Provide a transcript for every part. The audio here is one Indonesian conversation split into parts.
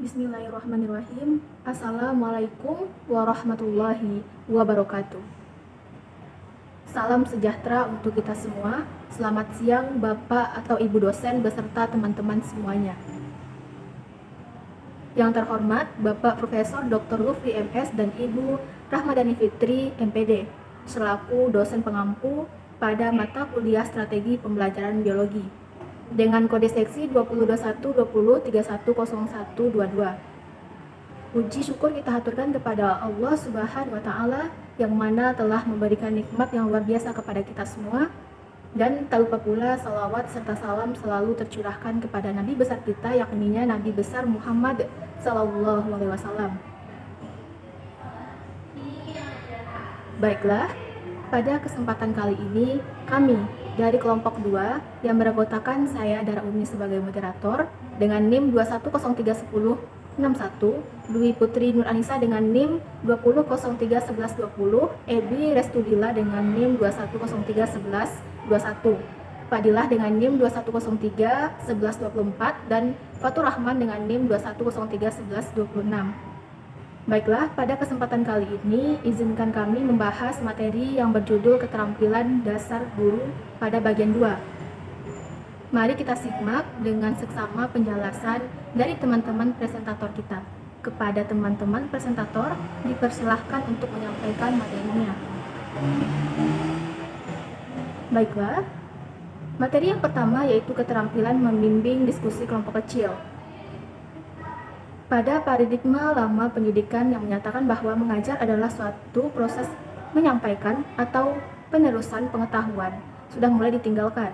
Bismillahirrahmanirrahim. Assalamualaikum warahmatullahi wabarakatuh. Salam sejahtera untuk kita semua. Selamat siang Bapak atau Ibu dosen beserta teman-teman semuanya. Yang terhormat Bapak Profesor Dr. Lufri MS dan Ibu Rahmadani Fitri MPD selaku dosen pengampu pada mata kuliah Strategi Pembelajaran Biologi dengan kode seksi 2021-20-310122. Puji syukur kita haturkan kepada Allah Subhanahu wa Ta'ala yang mana telah memberikan nikmat yang luar biasa kepada kita semua, dan tak lupa pula salawat serta salam selalu tercurahkan kepada Nabi besar kita, yakninya Nabi besar Muhammad Sallallahu Alaihi Wasallam. Baiklah, pada kesempatan kali ini kami dari kelompok 2 yang beranggotakan saya Dara Umi sebagai moderator dengan NIM 21031061, Dwi Putri Nur Anissa dengan NIM 20031120, Ebi Restudila dengan NIM 21031121, Fadilah dengan NIM 21031124, dan Fatur Rahman dengan NIM 21031126. Baiklah, pada kesempatan kali ini izinkan kami membahas materi yang berjudul keterampilan dasar guru pada bagian 2. Mari kita simak dengan seksama penjelasan dari teman-teman presentator kita. Kepada teman-teman presentator, dipersilahkan untuk menyampaikan materinya. Baiklah, materi yang pertama yaitu keterampilan membimbing diskusi kelompok kecil. Pada paradigma lama pendidikan yang menyatakan bahwa mengajar adalah suatu proses menyampaikan atau penerusan pengetahuan sudah mulai ditinggalkan.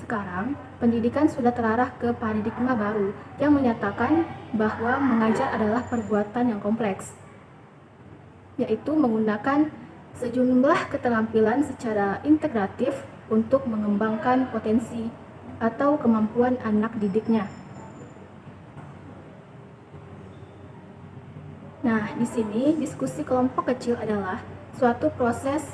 Sekarang, pendidikan sudah terarah ke paradigma baru yang menyatakan bahwa mengajar adalah perbuatan yang kompleks, yaitu menggunakan sejumlah keterampilan secara integratif untuk mengembangkan potensi atau kemampuan anak didiknya. Nah, di sini diskusi kelompok kecil adalah suatu proses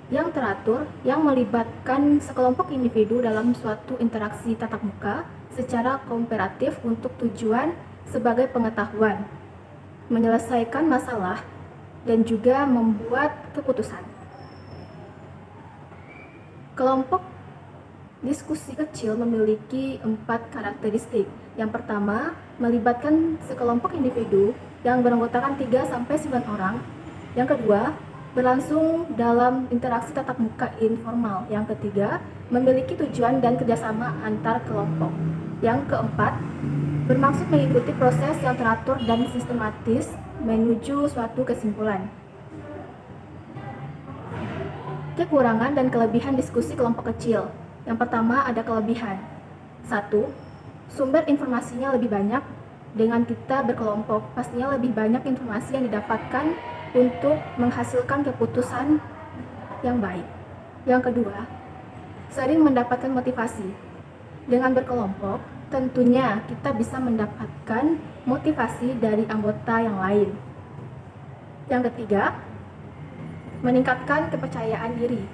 yang teratur yang melibatkan sekelompok individu dalam suatu interaksi tatap muka secara kooperatif untuk tujuan sebagai pengetahuan, menyelesaikan masalah, dan juga membuat keputusan. Kelompok diskusi kecil memiliki 4 karakteristik. Yang pertama, melibatkan sekelompok individu yang beranggotakan 3-9 orang. Yang kedua, berlangsung dalam interaksi tatap muka informal. Yang ketiga, memiliki tujuan dan kerjasama antar kelompok. Yang keempat, bermaksud mengikuti proses yang teratur dan sistematis menuju suatu kesimpulan. Kekurangan dan kelebihan diskusi kelompok kecil. Yang pertama, ada kelebihan. 1. Sumber informasinya lebih banyak. Dengan kita berkelompok, pastinya lebih banyak informasi yang didapatkan untuk menghasilkan keputusan yang baik. Yang kedua, sering mendapatkan motivasi. Dengan berkelompok, tentunya kita bisa mendapatkan motivasi dari anggota yang lain. Yang ketiga, meningkatkan kepercayaan diri.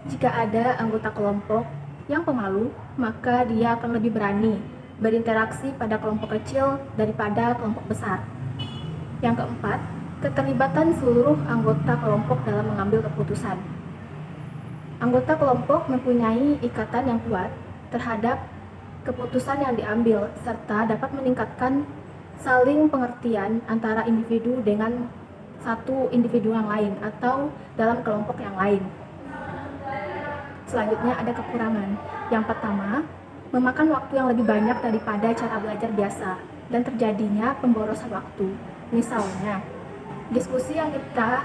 Jika ada anggota kelompok yang pemalu, maka dia akan lebih berani berinteraksi pada kelompok kecil daripada kelompok besar. Yang keempat, keterlibatan seluruh anggota kelompok dalam mengambil keputusan. Anggota kelompok mempunyai ikatan yang kuat terhadap keputusan yang diambil, serta dapat meningkatkan saling pengertian antara individu dengan satu individu yang lain atau dalam kelompok yang lain. Selanjutnya ada kekurangan. Yang pertama, memakan waktu yang lebih banyak daripada cara belajar biasa dan terjadinya pemborosan waktu. Misalnya, diskusi yang kita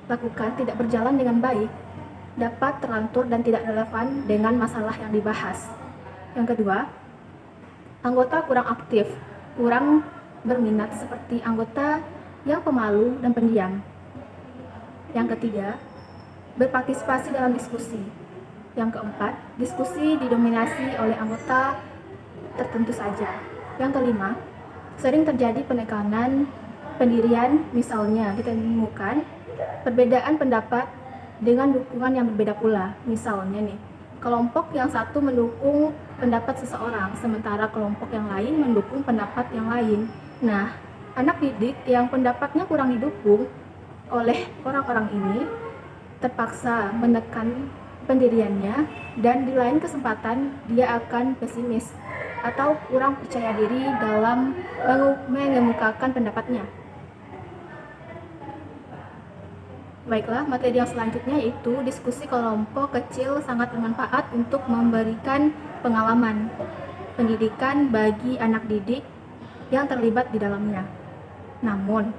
lakukan tidak berjalan dengan baik, dapat terlantur dan tidak relevan dengan masalah yang dibahas. Yang kedua, anggota kurang aktif, kurang berminat seperti anggota yang pemalu dan pendiam. Yang ketiga, berpartisipasi dalam diskusi. Yang keempat, diskusi didominasi oleh anggota tertentu saja. Yang kelima, sering terjadi penekanan pendirian, misalnya kita menemukan perbedaan pendapat dengan dukungan yang berbeda pula. Misalnya nih, kelompok yang satu mendukung pendapat seseorang, sementara kelompok yang lain mendukung pendapat yang lain. Nah, anak didik yang pendapatnya kurang didukung oleh orang-orang ini terpaksa menekan pendiriannya, dan di lain kesempatan dia akan pesimis atau kurang percaya diri dalam mengemukakan pendapatnya. Baiklah, materi yang selanjutnya yaitu diskusi kelompok kecil sangat bermanfaat untuk memberikan pengalaman pendidikan bagi anak didik yang terlibat di dalamnya. Namun,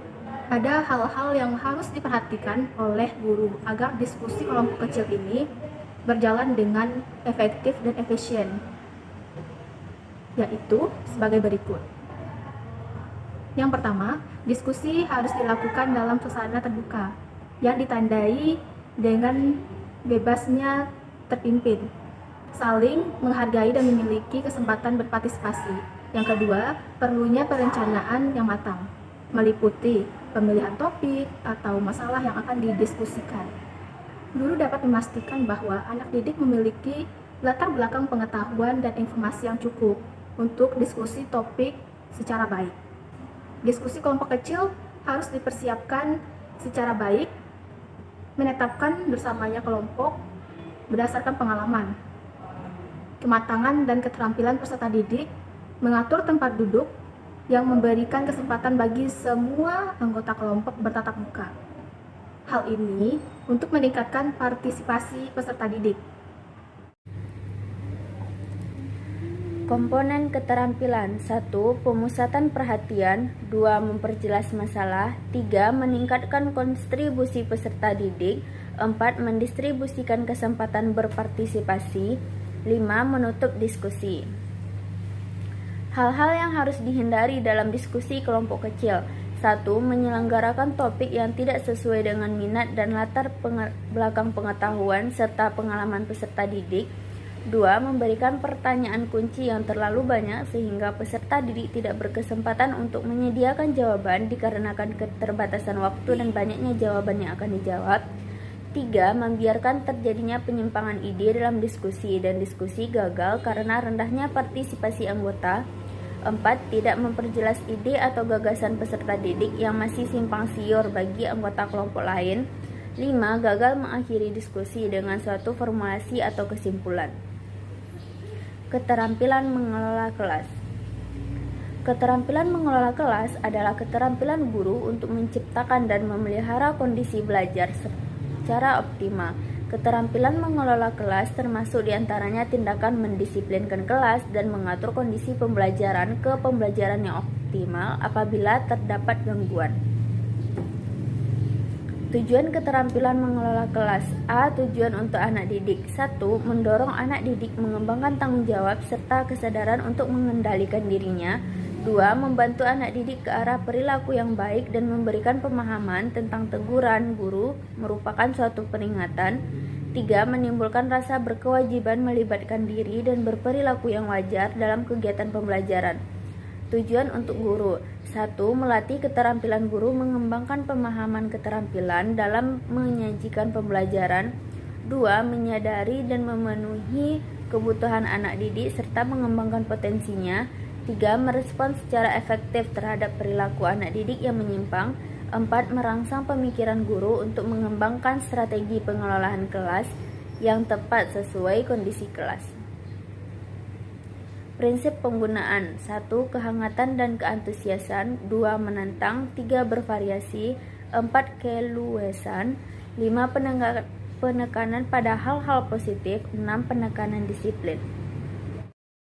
ada hal-hal yang harus diperhatikan oleh guru agar diskusi kelompok kecil ini berjalan dengan efektif dan efisien, yaitu sebagai berikut. Yang pertama, diskusi harus dilakukan dalam suasana terbuka yang ditandai dengan bebasnya terpimpin, saling menghargai dan memiliki kesempatan berpartisipasi. Yang kedua, perlunya perencanaan yang matang, meliputi pemilihan topik atau masalah yang akan didiskusikan. Guru dapat memastikan bahwa anak didik memiliki latar belakang pengetahuan dan informasi yang cukup untuk diskusi topik secara baik. Diskusi kelompok kecil harus dipersiapkan secara baik, menetapkan bersamanya kelompok berdasarkan pengalaman, kematangan dan keterampilan peserta didik, mengatur tempat duduk yang memberikan kesempatan bagi semua anggota kelompok bertatap muka. Hal ini untuk meningkatkan partisipasi peserta didik. Komponen keterampilan 1. Pemusatan perhatian 2. Memperjelas masalah 3. Meningkatkan kontribusi peserta didik 4. Mendistribusikan kesempatan berpartisipasi 5. Menutup diskusi. Hal-hal yang harus dihindari dalam diskusi kelompok kecil 1. Menyelenggarakan topik yang tidak sesuai dengan minat dan latar belakang pengetahuan serta pengalaman peserta didik 2. Memberikan pertanyaan kunci yang terlalu banyak sehingga peserta didik tidak berkesempatan untuk menyediakan jawaban dikarenakan keterbatasan waktu dan banyaknya jawaban yang akan dijawab. 3. Membiarkan terjadinya penyimpangan ide dalam diskusi dan diskusi gagal karena rendahnya partisipasi anggota. 4. Tidak memperjelas ide atau gagasan peserta didik yang masih simpang siur bagi anggota kelompok lain. 5. Gagal mengakhiri diskusi dengan suatu formulasi atau kesimpulan. Keterampilan mengelola kelas. Keterampilan mengelola kelas adalah keterampilan guru untuk menciptakan dan memelihara kondisi belajar secara optimal. Keterampilan mengelola kelas termasuk diantaranya tindakan mendisiplinkan kelas dan mengatur kondisi pembelajaran ke pembelajaran yang optimal apabila terdapat gangguan. Tujuan keterampilan mengelola kelas. A. Tujuan untuk anak didik. 1. Mendorong anak didik mengembangkan tanggung jawab serta kesadaran untuk mengendalikan dirinya. 2. Membantu anak didik ke arah perilaku yang baik dan memberikan pemahaman tentang teguran guru merupakan suatu peringatan. 3. Menimbulkan rasa berkewajiban melibatkan diri dan berperilaku yang wajar dalam kegiatan pembelajaran. Tujuan untuk guru. 1. Melatih keterampilan guru mengembangkan pemahaman keterampilan dalam menyajikan pembelajaran. 2. Menyadari dan memenuhi kebutuhan anak didik serta mengembangkan potensinya. 3. Merespons secara efektif terhadap perilaku anak didik yang menyimpang. 4. Merangsang pemikiran guru untuk mengembangkan strategi pengelolaan kelas yang tepat sesuai kondisi kelas. Prinsip penggunaan. 1. Kehangatan dan keantusiasan. 2. Menantang. 3. Bervariasi. 4. Keluasan. 5. Penekanan pada hal-hal positif. 6. Penekanan disiplin.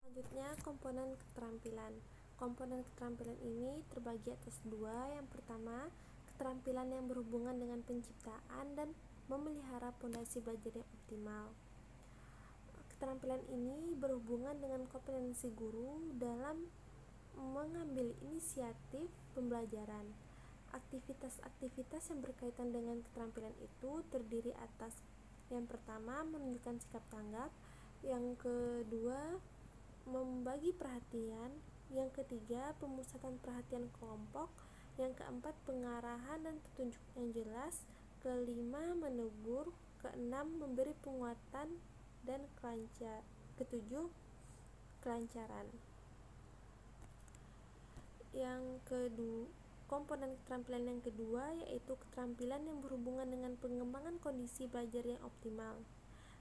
Selanjutnya, komponen keterampilan. Komponen keterampilan ini terbagi atas dua. Yang pertama, keterampilan yang berhubungan dengan penciptaan dan memelihara fondasi belajar yang optimal. Keterampilan ini berhubungan dengan kompetensi guru dalam mengambil inisiatif pembelajaran. Aktivitas-aktivitas yang berkaitan dengan keterampilan itu terdiri atas yang pertama, menunjukkan sikap tanggap, yang kedua, membagi perhatian, yang ketiga, pemusatan perhatian kelompok, yang keempat, pengarahan dan petunjuk yang jelas, kelima, menegur, keenam, memberi penguatan dan kelancar, ketujuh, kelancaran. Komponen keterampilan yang kedua yaitu keterampilan yang berhubungan dengan pengembangan kondisi belajar yang optimal.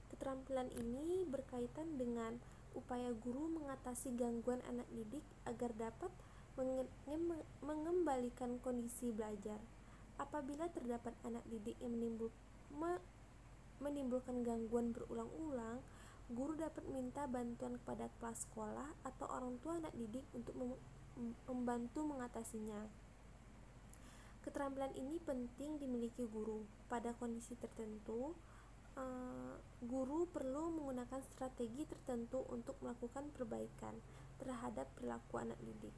Keterampilan ini berkaitan dengan upaya guru mengatasi gangguan anak didik agar dapat mengembalikan kondisi belajar. Apabila terdapat anak didik yang menimbulkan gangguan berulang-ulang, guru dapat minta bantuan kepada kepala sekolah atau orang tua anak didik untuk membantu mengatasinya. Keterampilan ini penting dimiliki guru. Pada kondisi tertentu, guru perlu menggunakan strategi tertentu untuk melakukan perbaikan terhadap perilaku anak didik.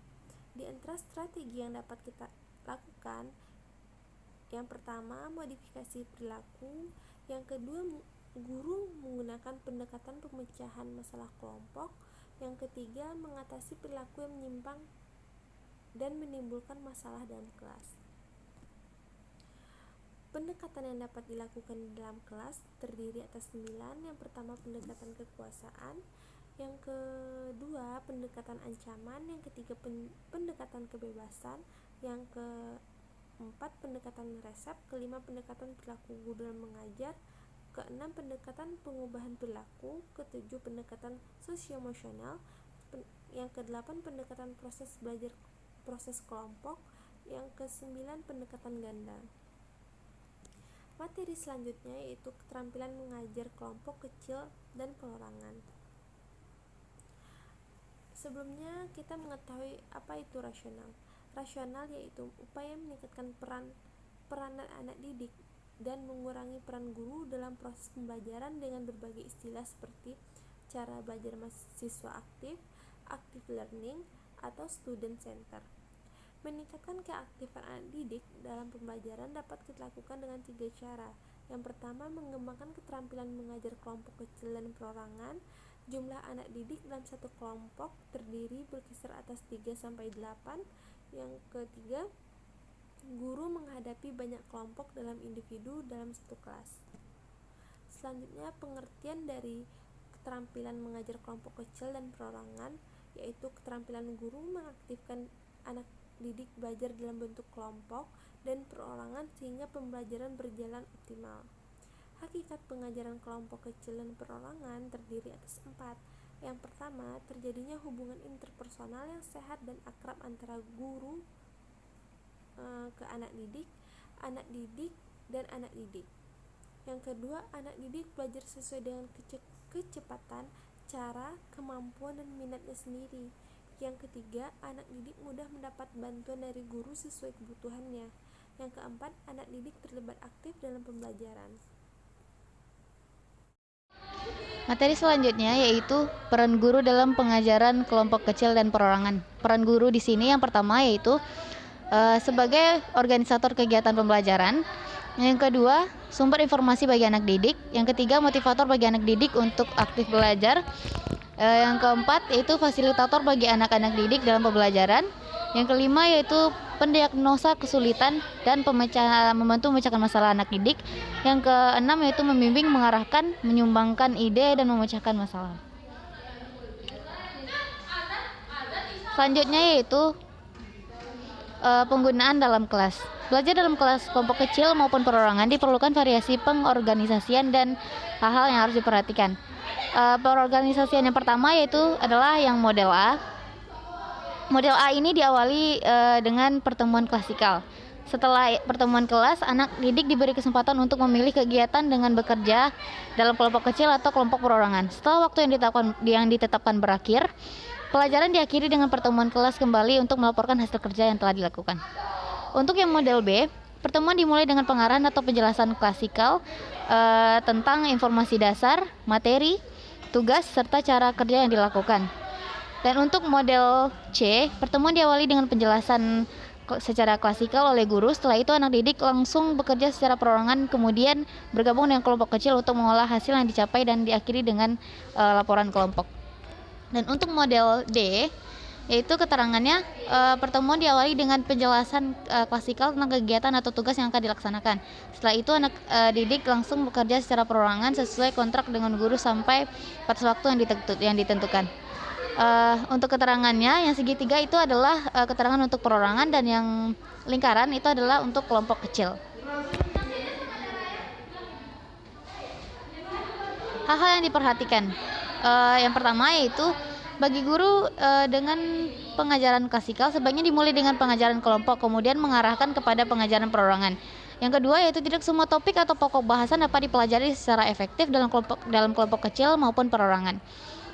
Di antara strategi yang dapat kita lakukan, yang pertama, modifikasi perilaku. Yang kedua, guru menggunakan pendekatan pemecahan masalah kelompok. Yang ketiga, mengatasi perilaku yang menyimpang dan menimbulkan masalah dalam kelas. Pendekatan yang dapat dilakukan di dalam kelas terdiri atas 9. Yang pertama, pendekatan kekuasaan. Yang kedua, pendekatan ancaman. Yang ketiga, pendekatan kebebasan. Yang keempat, pendekatan resep. Kelima, pendekatan perilaku guru dalam mengajar. Keenam, pendekatan pengubahan perilaku. Ketujuh, pendekatan sosio-emosional. Yang kedelapan, pendekatan proses belajar proses kelompok. Yang kesembilan, pendekatan ganda. Materi selanjutnya yaitu keterampilan mengajar kelompok kecil dan perorangan. Sebelumnya kita mengetahui apa itu rasional. Rasional yaitu upaya meningkatkan peranan anak didik dan mengurangi peran guru dalam proses pembelajaran dengan berbagai istilah seperti cara belajar mahasiswa aktif, active learning, atau student center. Meningkatkan keaktifan anak didik dalam pembelajaran dapat dilakukan dengan 3 cara. Yang pertama, mengembangkan keterampilan mengajar kelompok kecil dan perorangan. Jumlah anak didik dalam satu kelompok terdiri berkisar atas 3-8. Yang ketiga, guru menghadapi banyak kelompok dalam individu dalam satu kelas. Selanjutnya, pengertian dari keterampilan mengajar kelompok kecil dan perorangan yaitu keterampilan guru mengaktifkan anak didik belajar dalam bentuk kelompok dan perorangan sehingga pembelajaran berjalan optimal. Hakikat pengajaran kelompok kecil dan perorangan terdiri atas 4. Yang pertama, terjadinya hubungan interpersonal yang sehat dan akrab antara guru ke anak didik, dan anak didik. Yang kedua, anak didik belajar sesuai dengan kecepatan, cara, kemampuan, dan minatnya sendiri. Yang ketiga, anak didik mudah mendapat bantuan dari guru sesuai kebutuhannya. Yang keempat, anak didik terlibat aktif dalam pembelajaran. Materi selanjutnya yaitu peran guru dalam pengajaran kelompok kecil dan perorangan. Peran guru di sini yang pertama yaitu sebagai organisator kegiatan pembelajaran. Yang kedua, sumber informasi bagi anak didik. Yang ketiga, motivator bagi anak didik untuk aktif belajar. Yang keempat yaitu fasilitator bagi anak-anak didik dalam pembelajaran. Yang kelima yaitu pendiagnosa kesulitan dan membantu memecahkan masalah anak didik. Yang keenam yaitu membimbing, mengarahkan, menyumbangkan ide dan memecahkan masalah. Selanjutnya yaitu penggunaan dalam kelas. Belajar dalam kelas kelompok kecil maupun perorangan diperlukan variasi pengorganisasian dan hal-hal yang harus diperhatikan. Pengorganisasian yang pertama yaitu adalah yang model A. Model A ini diawali dengan pertemuan klasikal. Setelah pertemuan kelas, anak didik diberi kesempatan untuk memilih kegiatan dengan bekerja dalam kelompok kecil atau kelompok perorangan. Setelah waktu yang ditetapkan berakhir, pelajaran diakhiri dengan pertemuan kelas kembali untuk melaporkan hasil kerja yang telah dilakukan. Untuk yang model B, pertemuan dimulai dengan pengarahan atau penjelasan klasikal tentang informasi dasar, materi, tugas, serta cara kerja yang dilakukan. Dan untuk model C, pertemuan diawali dengan penjelasan secara klasikal oleh guru. Setelah itu anak didik langsung bekerja secara perorangan, kemudian bergabung dengan kelompok kecil untuk mengolah hasil yang dicapai dan diakhiri dengan laporan kelompok. Dan untuk model D, yaitu keterangannya, pertemuan diawali dengan penjelasan klasikal tentang kegiatan atau tugas yang akan dilaksanakan. Setelah itu anak didik langsung bekerja secara perorangan sesuai kontrak dengan guru sampai batas waktu yang ditentukan. Untuk keterangannya, yang segitiga itu adalah keterangan untuk perorangan, dan yang lingkaran itu adalah untuk kelompok kecil. Hal-hal yang diperhatikan, yang pertama yaitu bagi guru dengan pengajaran klasikal sebaiknya dimulai dengan pengajaran kelompok, kemudian mengarahkan kepada pengajaran perorangan. Yang kedua yaitu tidak semua topik atau pokok bahasan dapat dipelajari secara efektif dalam kelompok kecil maupun perorangan.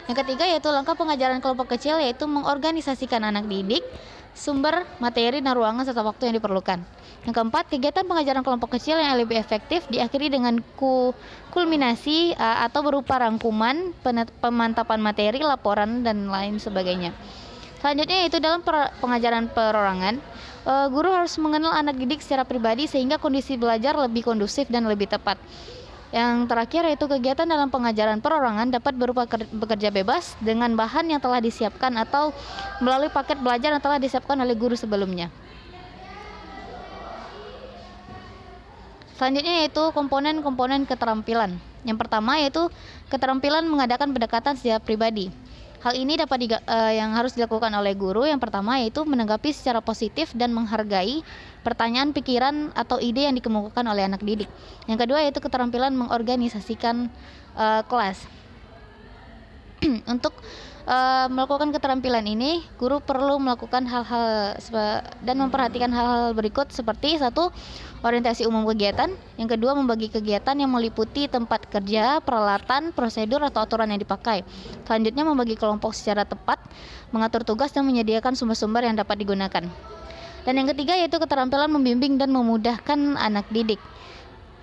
Yang ketiga yaitu langkah pengajaran kelompok kecil yaitu mengorganisasikan anak didik, sumber, materi, dan ruangan serta waktu yang diperlukan. Yang keempat, kegiatan pengajaran kelompok kecil yang lebih efektif diakhiri dengan kulminasi atau berupa rangkuman, pemantapan materi, laporan, dan lain sebagainya. Selanjutnya yaitu dalam pengajaran perorangan, guru harus mengenal anak didik secara pribadi sehingga kondisi belajar lebih kondusif dan lebih tepat. Yang terakhir yaitu kegiatan dalam pengajaran perorangan dapat berupa bekerja bebas dengan bahan yang telah disiapkan atau melalui paket belajar yang telah disiapkan oleh guru sebelumnya. Selanjutnya yaitu komponen-komponen keterampilan. Yang pertama yaitu keterampilan mengadakan pendekatan secara pribadi. Hal ini yang harus dilakukan oleh guru. Yang pertama yaitu menanggapi secara positif dan menghargai pertanyaan, pikiran, atau ide yang dikemukakan oleh anak didik. Yang kedua yaitu keterampilan mengorganisasikan kelas. Untuk melakukan keterampilan ini, guru perlu melakukan hal-hal dan memperhatikan hal-hal berikut seperti: 1. Orientasi umum kegiatan. Yang kedua, membagi kegiatan yang meliputi tempat kerja, peralatan, prosedur, atau aturan yang dipakai. Selanjutnya, membagi kelompok secara tepat, mengatur tugas, dan menyediakan sumber-sumber yang dapat digunakan. Dan yang ketiga yaitu keterampilan membimbing dan memudahkan anak didik.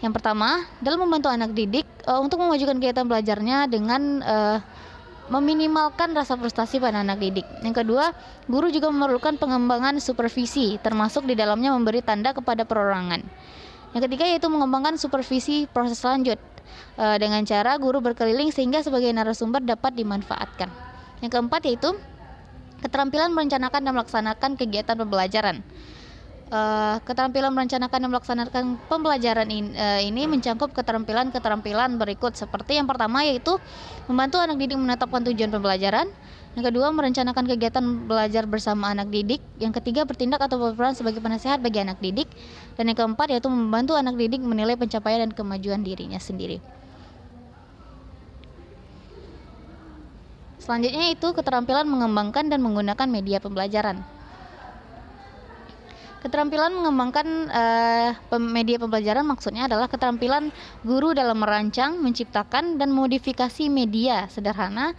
Yang pertama, dalam membantu anak didik untuk memajukan kegiatan belajarnya dengan meminimalkan rasa frustasi pada anak didik. Yang kedua, guru juga memerlukan pengembangan supervisi, termasuk di dalamnya memberi tanda kepada perorangan. Yang ketiga yaitu mengembangkan supervisi proses lanjut dengan cara guru berkeliling sehingga sebagai narasumber dapat dimanfaatkan. Yang keempat yaitu keterampilan merencanakan dan melaksanakan kegiatan pembelajaran. Keterampilan merencanakan dan melaksanakan pembelajaran ini mencakup keterampilan berikut seperti yang pertama yaitu membantu anak didik menetapkan tujuan pembelajaran. Yang kedua, merencanakan kegiatan belajar bersama anak didik. Yang ketiga, bertindak atau berperan sebagai penasehat bagi anak didik. Dan yang keempat yaitu membantu anak didik menilai pencapaian dan kemajuan dirinya sendiri. Selanjutnya itu keterampilan mengembangkan dan menggunakan media pembelajaran. Keterampilan mengembangkan media pembelajaran maksudnya adalah keterampilan guru dalam merancang, menciptakan, dan modifikasi media sederhana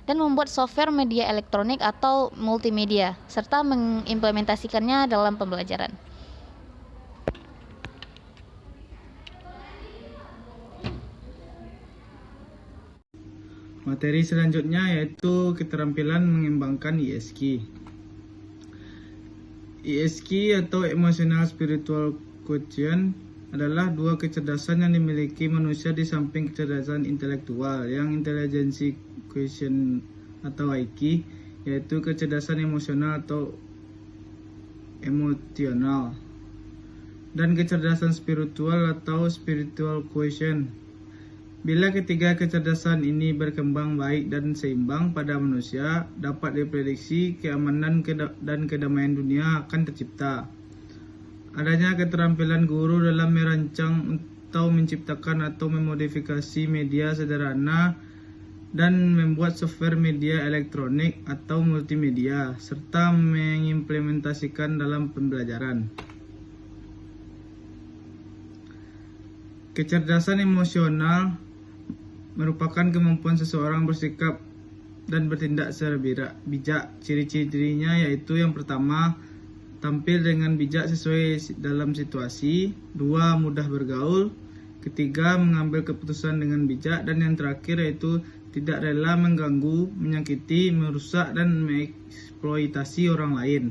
dan membuat software media elektronik atau multimedia serta mengimplementasikannya dalam pembelajaran. Materi selanjutnya yaitu keterampilan mengembangkan ISQ. ISQ atau Emotional Spiritual Quotient adalah dua kecerdasan yang dimiliki manusia di samping kecerdasan intelektual. Yang intelijensi quotient atau IQ yaitu kecerdasan emosional atau emosional, dan kecerdasan spiritual atau spiritual quotient. Bila ketiga kecerdasan ini berkembang baik dan seimbang pada manusia, dapat diprediksi keamanan dan kedamaian dunia akan tercipta. Adanya keterampilan guru dalam merancang atau menciptakan atau memodifikasi media sederhana dan membuat software media elektronik atau multimedia, serta mengimplementasikan dalam pembelajaran. Kecerdasan emosional merupakan kemampuan seseorang bersikap dan bertindak secara bijak. Ciri-cirinya yaitu yang pertama, tampil dengan bijak sesuai dalam situasi. 2. Mudah bergaul. Ketiga, mengambil keputusan dengan bijak. Dan yang terakhir yaitu tidak rela mengganggu, menyakiti, merusak, dan mengeksploitasi orang lain.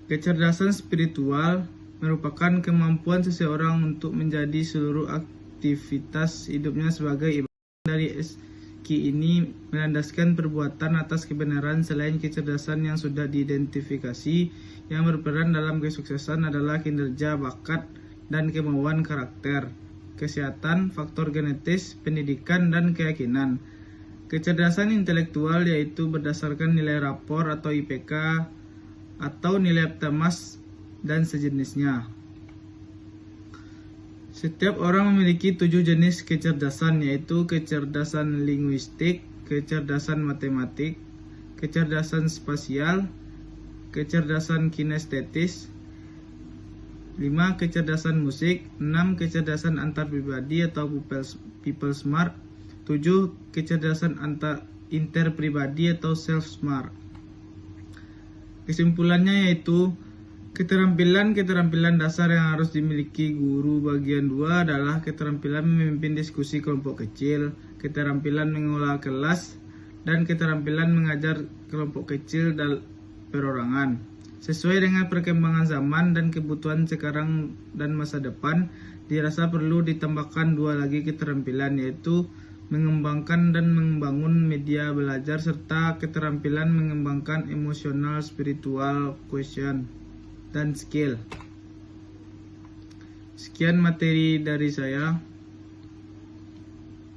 Kecerdasan spiritual merupakan kemampuan seseorang untuk menjadi seluruh aktivitas hidupnya sebagai ibadah. Dari SQ ini melandaskan perbuatan atas kebenaran. Selain kecerdasan yang sudah diidentifikasi, yang berperan dalam kesuksesan adalah kinerja, bakat, dan kemauan karakter, kesehatan, faktor genetis, pendidikan, dan keyakinan. Kecerdasan intelektual yaitu berdasarkan nilai rapor atau IPK atau nilai Aptamas dan sejenisnya. Setiap orang memiliki 7 jenis kecerdasan, yaitu kecerdasan linguistik, kecerdasan matematik, kecerdasan spasial, kecerdasan kinestetis, 5 kecerdasan musik, 6 kecerdasan antarpribadi atau people smart, 7 kecerdasan interpribadi atau self smart. Kesimpulannya yaitu keterampilan dasar yang harus dimiliki guru bagian 2 adalah keterampilan memimpin diskusi kelompok kecil, keterampilan mengelola kelas, dan keterampilan mengajar kelompok kecil dan perorangan. Sesuai dengan perkembangan zaman dan kebutuhan sekarang dan masa depan, dirasa perlu ditambahkan 2 lagi keterampilan, yaitu mengembangkan dan membangun media belajar serta keterampilan mengembangkan emosional, spiritual, quotient, dan skill. Sekian materi dari saya.